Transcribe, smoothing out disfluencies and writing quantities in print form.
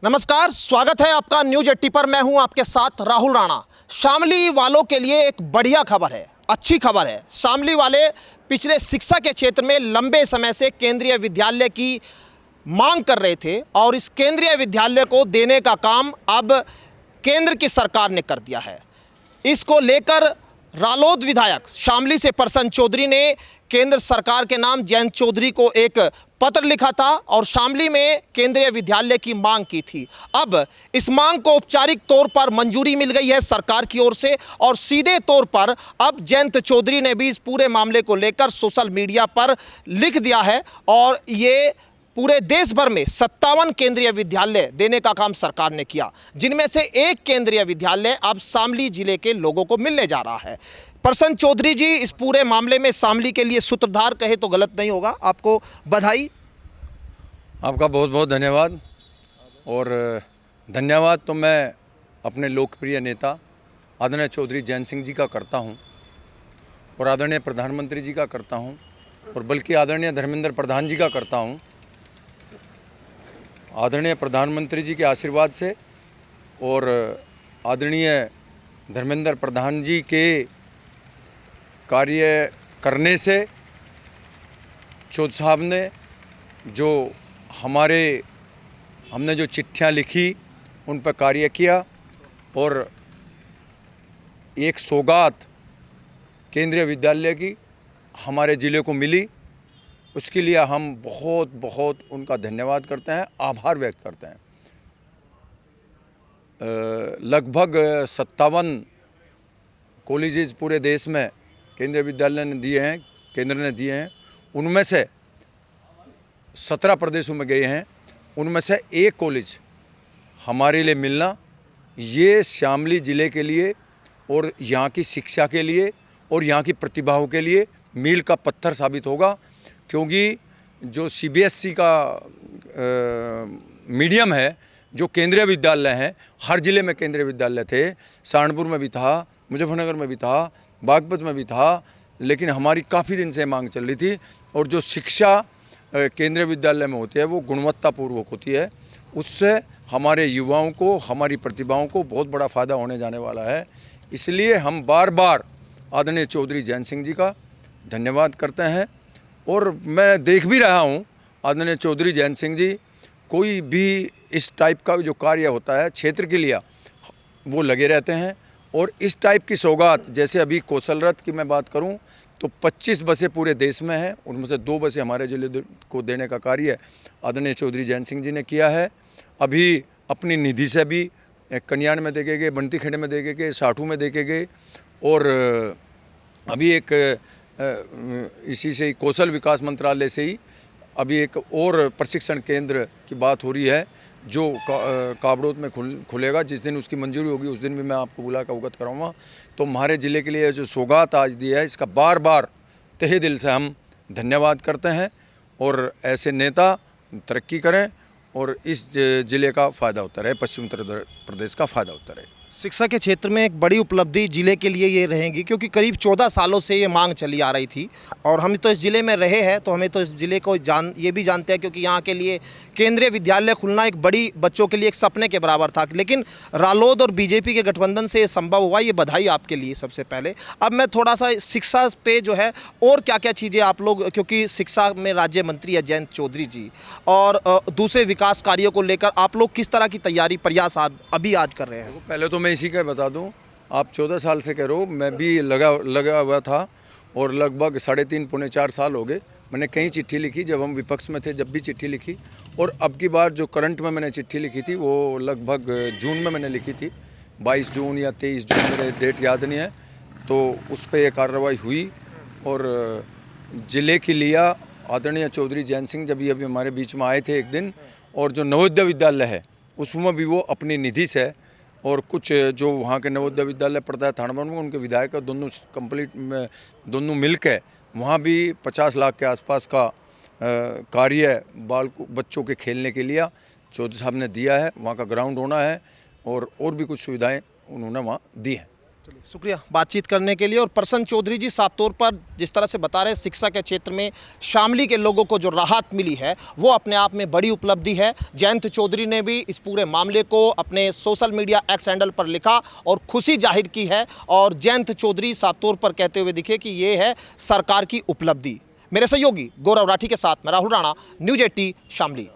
नमस्कार, स्वागत है आपका न्यूज 80 पर। मैं हूं आपके साथ राहुल राणा। शामली वालों के लिए एक बढ़िया खबर है, अच्छी खबर है। शामली वाले पिछले शिक्षा के क्षेत्र में लंबे समय से केंद्रीय विद्यालय की मांग कर रहे थे और इस केंद्रीय विद्यालय को देने का काम अब केंद्र की सरकार ने कर दिया है। इसको लेकर रालोद विधायक शामली से प्रसन्न चौधरी ने केंद्र सरकार के नाम जयंत चौधरी को एक पत्र लिखा था और शामली में केंद्रीय विद्यालय की मांग की थी। अब इस मांग को औपचारिक तौर पर मंजूरी मिल गई है सरकार की ओर से और सीधे तौर पर अब जयंत चौधरी ने भी इस पूरे मामले को लेकर सोशल मीडिया पर लिख दिया है और ये पूरे देश भर में 57 केंद्रीय विद्यालय देने का काम सरकार ने किया, जिनमें से एक केंद्रीय विद्यालय अब शामली जिले के लोगों को मिलने जा रहा है। प्रसन्न चौधरी जी, इस पूरे मामले में शामली के लिए सूत्रधार कहे तो गलत नहीं होगा। आपको बधाई। आपका बहुत बहुत धन्यवाद। और धन्यवाद तो मैं अपने लोकप्रिय नेता आदरणीय चौधरी जयंत सिंह जी का करता हूं और आदरणीय प्रधानमंत्री जी का करता हूं और बल्कि आदरणीय धर्मेंद्र प्रधान जी का करता हूं। आदरणीय प्रधानमंत्री जी के आशीर्वाद से और आदरणीय धर्मेंद्र प्रधान जी के कार्य करने से चौधरी साहब ने हमने जो चिट्ठियाँ लिखी उन पर कार्य किया और एक सौगात केंद्रीय विद्यालय की हमारे ज़िले को मिली। उसके लिए हम बहुत बहुत उनका धन्यवाद करते हैं, आभार व्यक्त करते हैं। लगभग 57 कॉलेजेस पूरे देश में केंद्रीय विद्यालय ने दिए हैं, केंद्र ने दिए हैं। उनमें से 17 प्रदेशों में गए हैं। उनमें से एक कॉलेज हमारे लिए मिलना, ये शामली ज़िले के लिए और यहाँ की शिक्षा के लिए और यहाँ की प्रतिभाओं के लिए मील का पत्थर साबित होगा। क्योंकि जो CBSE का मीडियम है, जो केंद्रीय विद्यालय हैं, हर ज़िले में केंद्रीय विद्यालय थे। सहारनपुर में भी था, मुजफ्फरनगर में भी था, बागपत में भी था, लेकिन हमारी काफ़ी दिन से मांग चल रही थी। और जो शिक्षा केंद्रीय विद्यालय में होती है वो गुणवत्तापूर्वक होती है। उससे हमारे युवाओं को, हमारी प्रतिभाओं को बहुत बड़ा फ़ायदा होने जाने वाला है। इसलिए हम बार बार आदरणीय चौधरी जयंत सिंह जी का धन्यवाद करते हैं। और मैं देख भी रहा हूँ आदरणीय चौधरी जयंत सिंह जी कोई भी इस टाइप का जो कार्य होता है क्षेत्र के लिए वो लगे रहते हैं। और इस टाइप की सौगात, जैसे अभी कौशल रथ की मैं बात करूं तो 25 बसें पूरे देश में हैं, उनमें से 2 बसें हमारे जिले को देने का कार्य आदरणीय चौधरी जयंत सिंह जी ने किया है। अभी अपनी निधि से भी कन्यान में देखे गए, बंटी खेड़े में देखे गए, साठू में देखे गए और अभी एक इसी से ही कौशल विकास मंत्रालय से ही अभी एक और प्रशिक्षण केंद्र की बात हो रही है जो काबड़ोद में खुलेगा। जिस दिन उसकी मंजूरी होगी उस दिन भी मैं आपको बुला कर अवगत कराऊंगा। तो हमारे ज़िले के लिए जो सौगात आज दी है, इसका बार बार तहे दिल से हम धन्यवाद करते हैं। और ऐसे नेता तरक्की करें और इस ज़िले का फ़ायदा होता रहे, पश्चिम उत्तर प्रदेश का फ़ायदा होता रहे। शिक्षा के क्षेत्र में एक बड़ी उपलब्धि जिले के लिए ये रहेगी, क्योंकि करीब 14 सालों से ये मांग चली आ रही थी और हम तो इस ज़िले में रहे हैं, तो हमें तो इस ज़िले को ये भी जानते हैं, क्योंकि यहाँ के लिए केंद्रीय विद्यालय खुलना एक बड़ी बच्चों के लिए एक सपने के बराबर था। लेकिन रालोद और बीजेपी के गठबंधन से ये संभव हुआ, ये बधाई आपके लिए सबसे पहले। अब मैं थोड़ा सा शिक्षा पे जो है और क्या क्या चीज़ें आप लोग, क्योंकि शिक्षा में राज्य मंत्री है जयंत चौधरी जी, और दूसरे विकास कार्यों को लेकर आप लोग किस तरह की तैयारी प्रयास अभी आज कर रहे हैं? पहले तो मैं इसी का बता दूं, आप 14 साल से कह रहे हो, मैं भी लगा हुआ था और लगभग 3.5 पौने 4 साल हो गए। मैंने कई चिट्ठी लिखी, जब हम विपक्ष में थे जब भी चिट्ठी लिखी, और अब की बार जो करंट में मैंने चिट्ठी लिखी थी वो लगभग जून में मैंने लिखी थी, 22 जून या 23 जून, मेरे डेट याद नहीं है। तो उस पर यह कार्रवाई हुई और ज़िले के लिए आदरणीय चौधरी जयंत सिंह जब ये अभी हमारे बीच में आए थे एक दिन, और जो नवोदय विद्यालय है उसमें भी वो अपनी निधि से और कुछ जो वहाँ के नवोदय विद्यालय पड़ता है थाना में, उनके विधायक दोनों कंप्लीट में दोनों मिल के वहाँ भी 50 लाख के आसपास का कार्य बच्चों के खेलने के लिए चौधरी साहब ने दिया है। वहाँ का ग्राउंड होना है और भी कुछ सुविधाएं उन्होंने वहाँ दी हैं। शुक्रिया बातचीत करने के लिए। और प्रसन्न चौधरी जी, साफ तौर पर जिस तरह से बता रहे हैं शिक्षा के क्षेत्र में शामली के लोगों को जो राहत मिली है वो अपने आप में बड़ी उपलब्धि है। जयंत चौधरी ने भी इस पूरे मामले को अपने सोशल मीडिया एक्स हैंडल पर लिखा और खुशी जाहिर की है। और जयंत चौधरी साफ तौर पर कहते हुए दिखे कि ये है सरकार की उपलब्धि। मेरे सहयोगी गौरव राठी के साथ मैं राहुल राणा, न्यूज़ 80 शामली।